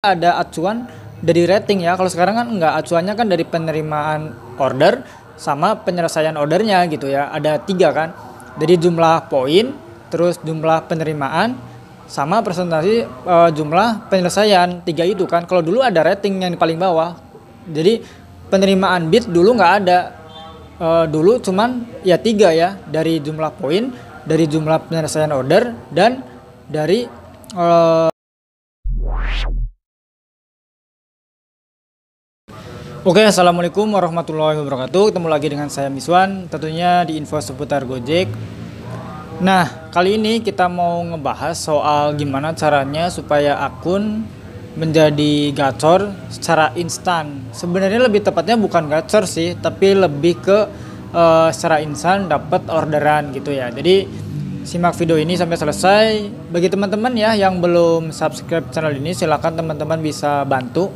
ada acuan dari rating ya. Kalau sekarang kan enggak, acuannya kan dari penerimaan order sama penyelesaian ordernya gitu ya. Ada 3 kan. Jadi jumlah poin, terus jumlah penerimaan sama presentasi jumlah penyelesaian. 3 itu kan. Kalau dulu ada rating yang di paling bawah. Jadi penerimaan bid dulu nggak ada. Dulu cuman ya 3 ya, dari jumlah poin, dari jumlah penyelesaian order, dan dari Oke, assalamualaikum warahmatullahi wabarakatuh. Ketemu lagi dengan saya Miswan, tentunya di info seputar Gojek. Nah, kali ini kita mau ngebahas soal gimana caranya supaya akun menjadi gacor secara instan. Sebenarnya lebih tepatnya bukan gacor sih, tapi lebih ke secara instan dapat orderan gitu ya. Jadi simak video ini sampai selesai. Bagi teman-teman ya yang belum subscribe channel ini, silakan teman-teman bisa bantu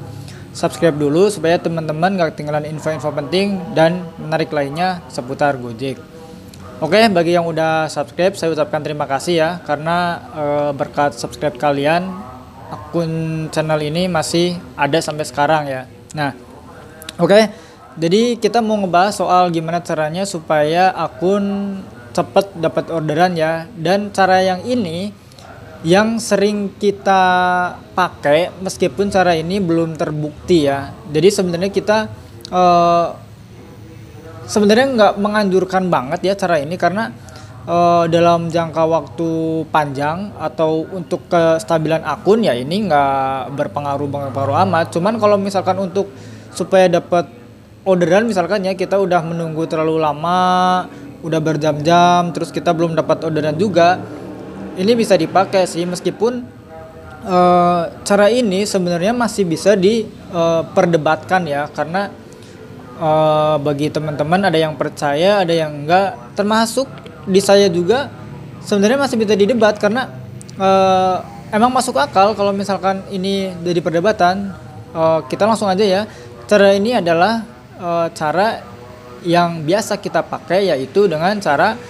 subscribe dulu supaya teman-teman gak ketinggalan info-info penting dan menarik lainnya seputar Gojek. Oke, bagi yang udah subscribe saya ucapkan terima kasih ya, karena berkat subscribe kalian akun channel ini masih ada sampai sekarang ya. Nah, oke, jadi kita mau ngebahas soal gimana caranya supaya akun cepet dapat orderan ya. Dan cara yang ini yang sering kita pakai meskipun cara ini belum terbukti ya. Jadi sebenarnya kita sebenarnya nggak menganjurkan banget ya cara ini, karena dalam jangka waktu panjang atau untuk kestabilan akun ya ini nggak berpengaruh amat. Cuman kalau misalkan untuk supaya dapat orderan misalkan ya, kita udah menunggu terlalu lama, udah berjam-jam terus kita belum dapat orderan juga, ini bisa dipakai sih. Meskipun cara ini sebenarnya masih bisa diperdebatkan ya, karena bagi teman-teman ada yang percaya, ada yang enggak, termasuk di saya juga sebenarnya masih bisa didebat, karena emang masuk akal kalau misalkan ini jadi perdebatan. Kita langsung aja ya. Cara ini adalah cara yang biasa kita pakai, yaitu dengan cara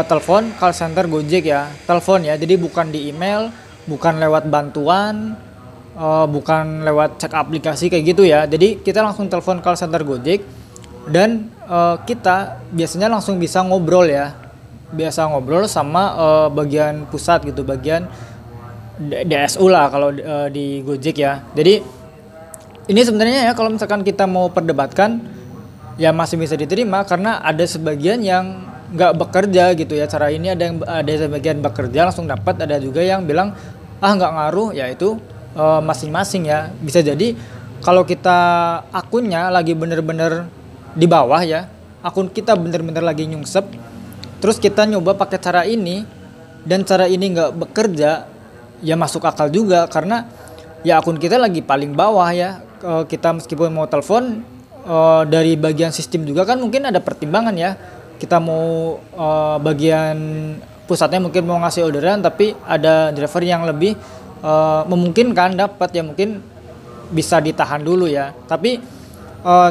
telepon call center Gojek ya, telepon ya. Jadi bukan di email, bukan lewat bantuan, bukan lewat cek aplikasi kayak gitu ya. Jadi kita langsung telepon call center Gojek dan kita biasanya langsung bisa ngobrol ya, biasa ngobrol sama bagian pusat gitu, bagian DSU lah kalau di Gojek ya. Jadi ini sebenarnya ya kalau misalkan kita mau perdebatkan ya masih bisa diterima, karena ada sebagian yang nggak bekerja gitu ya. Cara ini ada sebagian bekerja langsung dapat, ada juga yang bilang nggak ngaruh, ya itu masing-masing ya. Bisa jadi kalau kita akunnya lagi bener-bener di bawah ya, akun kita bener-bener lagi nyungsep, terus kita nyoba pakai cara ini dan cara ini nggak bekerja, ya masuk akal juga, karena ya akun kita lagi paling bawah ya. Kita meskipun mau telepon dari bagian sistem juga kan mungkin ada pertimbangan ya. Kita mau bagian pusatnya mungkin mau ngasih orderan, tapi ada driver yang lebih memungkinkan dapat ya, mungkin bisa ditahan dulu ya. Tapi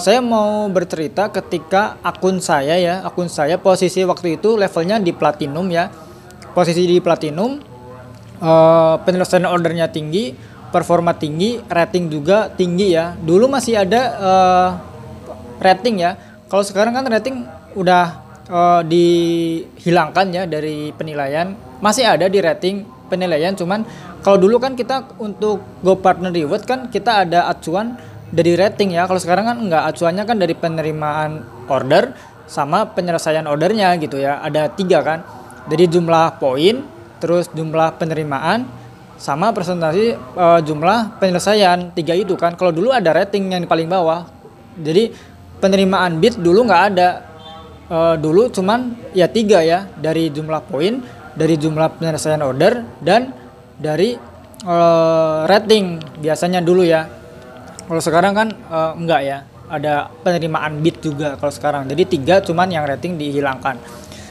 saya mau bercerita ketika akun saya posisi waktu itu levelnya di platinum ya. Posisi di platinum, penyelesaian ordernya tinggi, performa tinggi, rating juga tinggi ya. Dulu masih ada rating ya. Kalau sekarang kan rating udah dihilangkan ya dari penilaian. Masih ada di rating penilaian, cuman kalau dulu kan kita untuk Go Partner Reward kan kita ada acuan dari rating ya. Kalau sekarang kan enggak, acuannya kan dari penerimaan order sama penyelesaian ordernya gitu ya. Ada 3 kan. Jadi jumlah poin, terus jumlah penerimaan sama presentasi jumlah penyelesaian. 3 itu kan. Kalau dulu ada rating yang di paling bawah. Jadi penerimaan bid dulu nggak ada. Dulu cuman ya 3 ya, dari jumlah poin, dari jumlah penyelesaian order, dan dari rating biasanya dulu ya. Kalau sekarang kan enggak ya, ada penerimaan bid juga kalau sekarang. Jadi 3 cuman yang rating dihilangkan.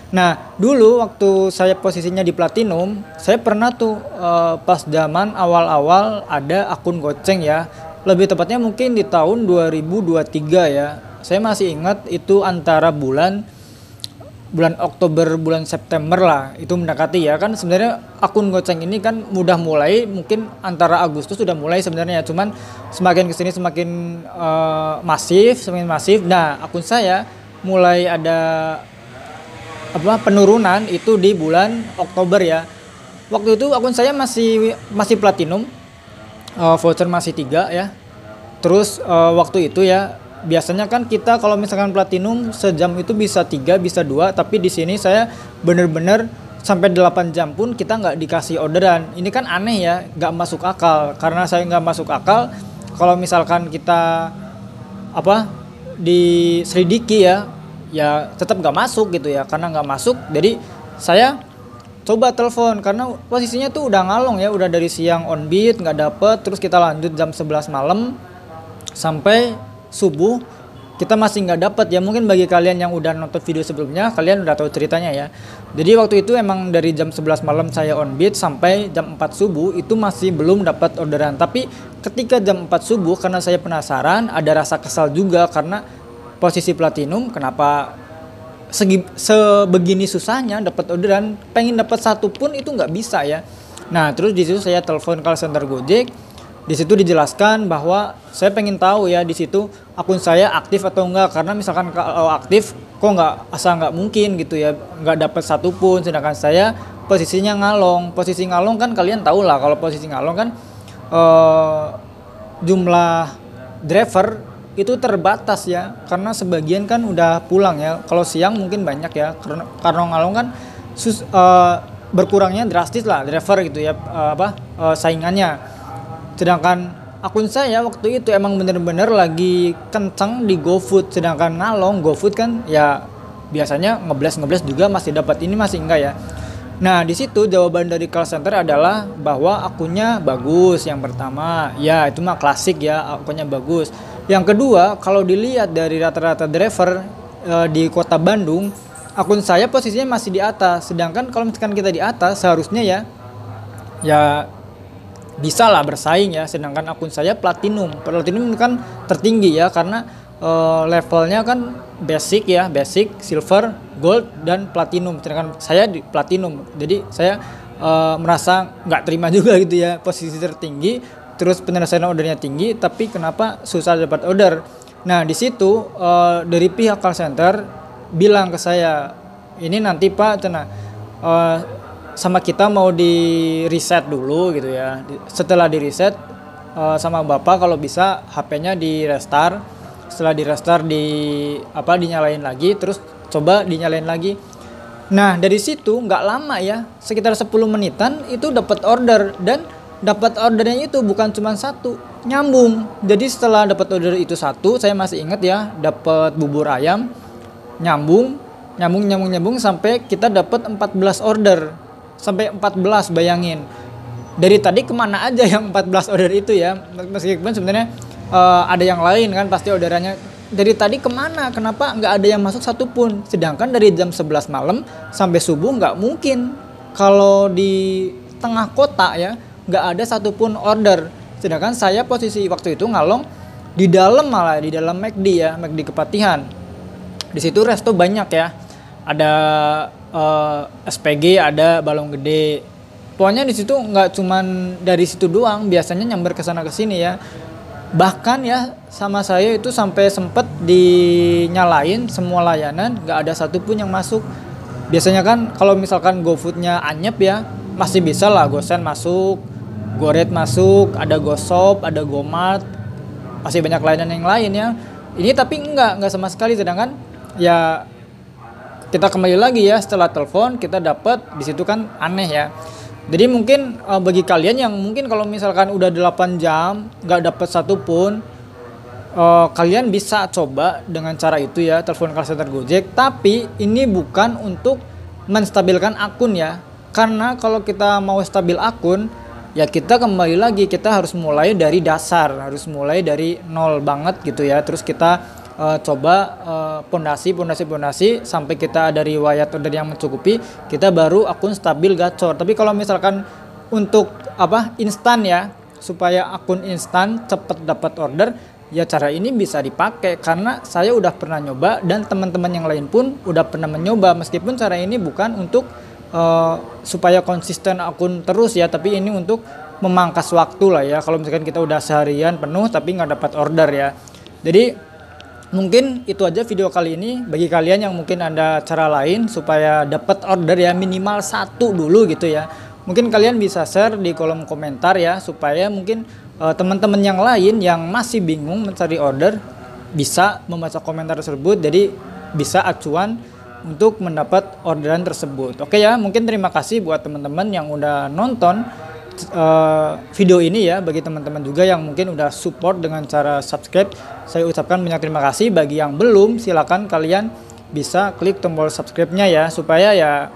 Nah dulu waktu saya posisinya di platinum, saya pernah tuh pas zaman awal-awal ada akun goceng ya. Lebih tepatnya mungkin di tahun 2023 ya. Saya masih ingat itu antara bulan bulan Oktober bulan September lah itu mendekati ya. Kan sebenarnya akun goceng ini kan mudah mulai, mungkin antara Agustus sudah mulai sebenarnya, cuman semakin kesini semakin semakin masif. Nah, akun saya mulai ada penurunan itu di bulan Oktober ya. Waktu itu akun saya masih platinum, voucher masih 3 ya. Terus waktu itu ya biasanya kan kita kalau misalkan platinum sejam itu bisa 3 bisa 2, tapi di sini saya bener-bener sampai 8 jam pun kita nggak dikasih orderan. Ini kan aneh ya, nggak masuk akal. Karena saya nggak masuk akal kalau misalkan kita diselidiki ya tetap nggak masuk gitu ya. Karena nggak masuk, jadi saya coba telepon karena posisinya tuh udah ngalong ya, udah dari siang on beat nggak dapet, terus kita lanjut jam 11 malam sampai subuh kita masih nggak dapet ya. Mungkin bagi kalian yang udah nonton video sebelumnya, kalian udah tahu ceritanya ya. Jadi waktu itu emang dari jam 11 malam saya on beat sampai jam 4 subuh itu masih belum dapat orderan. Tapi ketika jam 4 subuh karena saya penasaran, ada rasa kesal juga karena posisi platinum kenapa sebegini susahnya dapat orderan, pengen dapat satu pun itu nggak bisa ya. Nah, terus di situ saya telepon call center Gojek. Di situ dijelaskan bahwa saya pengen tahu ya di situ akun saya aktif atau enggak, karena misalkan kalau aktif kok nggak mungkin gitu ya, nggak dapat satu pun, sedangkan saya posisinya ngalong. Posisi ngalong kan kalian tahu lah, kalau posisi ngalong kan jumlah driver itu terbatas ya, karena sebagian kan udah pulang ya. Kalau siang mungkin banyak ya, karena ngalong kan berkurangnya drastis lah driver gitu ya, saingannya. Sedangkan akun saya waktu itu emang bener-bener lagi kenceng di GoFood, sedangkan ngalong GoFood kan ya biasanya ngebles juga masih dapat, ini masih enggak ya. Nah, di situ jawaban dari call center adalah bahwa akunnya bagus. Yang pertama, ya itu mah klasik ya, akunnya bagus. Yang kedua, kalau dilihat dari rata-rata driver di kota Bandung, akun saya posisinya masih di atas. Sedangkan kalau misalkan kita di atas seharusnya ya bisa lah bersaing ya. Sedangkan akun saya platinum kan tertinggi ya, karena levelnya kan basic, silver, gold, dan platinum. Sedangkan saya di platinum, jadi saya merasa nggak terima juga gitu ya, posisi tertinggi, terus penyelesaian ordernya tinggi, tapi kenapa susah dapat order. Nah, di situ dari pihak call center bilang ke saya, ini nanti Pak sama kita mau di reset dulu gitu ya. Setelah di reset sama Bapak kalau bisa HP-nya di restart. Setelah di restart dinyalain lagi, terus coba dinyalain lagi. Nah, dari situ nggak lama ya, sekitar 10 menitan itu dapat order, dan dapat ordernya itu bukan cuma satu, nyambung. Jadi setelah dapat order itu satu, saya masih ingat ya, dapat bubur ayam, nyambung sampai kita dapat 14 order. Sampai 14, bayangin. Dari tadi kemana aja yang 14 order itu ya, meskipun sebenarnya ada yang lain kan pasti orderannya. Dari tadi kemana, kenapa nggak ada yang masuk satupun. Sedangkan dari jam 11 malam sampai subuh nggak mungkin. Kalau di tengah kota ya nggak ada satupun order. Sedangkan saya posisi waktu itu ngalong di dalam McD ya, McD Kepatihan. Di situ resto banyak ya, ada SPG, ada Balong Gede. Pokoknya di situ nggak cuman dari situ doang, biasanya nyamber ke sana ke sini ya. Bahkan ya sama saya itu sampai sempet dinyalain semua layanan, nggak ada satupun yang masuk. Biasanya kan kalau misalkan GoFood-nya anyep ya masih bisa lah, GoSend masuk, GoRed masuk, ada GoShop, ada GoMart, masih banyak layanan yang lain ya. Ini tapi enggak sama sekali. Sedangkan ya kita kembali lagi ya, setelah telepon kita dapat, di situ kan aneh ya. Jadi mungkin bagi kalian yang mungkin kalau misalkan udah 8 jam nggak dapat satupun, kalian bisa coba dengan cara itu ya, telepon call center Gojek. Tapi ini bukan untuk menstabilkan akun ya, karena kalau kita mau stabil akun ya kita kembali lagi, kita harus mulai dari dasar, harus mulai dari nol banget gitu ya. Terus kita coba pondasi sampai kita ada riwayat order yang mencukupi, kita baru akun stabil gacor. Tapi kalau misalkan untuk instan ya, supaya akun instan cepet dapat order, ya cara ini bisa dipakai karena saya udah pernah nyoba dan teman-teman yang lain pun udah pernah mencoba. Meskipun cara ini bukan untuk supaya konsisten akun terus ya, tapi ini untuk memangkas waktu lah ya. Kalau misalkan kita udah seharian penuh tapi nggak dapat order ya. Jadi mungkin itu aja video kali ini. Bagi kalian yang mungkin ada cara lain supaya dapat order ya, minimal 1 dulu gitu ya. Mungkin kalian bisa share di kolom komentar ya, supaya mungkin teman-teman yang lain yang masih bingung mencari order bisa membaca komentar tersebut, jadi bisa acuan untuk mendapat orderan tersebut. Oke ya, mungkin terima kasih buat teman-teman yang udah nonton video ini ya. Bagi teman-teman juga yang mungkin udah support dengan cara subscribe, saya ucapkan banyak terima kasih. Bagi yang belum, silakan kalian bisa klik tombol subscribe-nya ya, supaya ya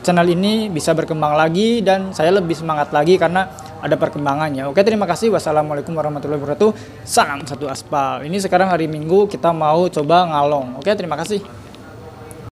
channel ini bisa berkembang lagi dan saya lebih semangat lagi karena ada perkembangannya. Oke, terima kasih. Wassalamualaikum warahmatullahi wabarakatuh. Salam satu aspal. Ini sekarang hari Minggu, kita mau coba ngalong. Oke, terima kasih.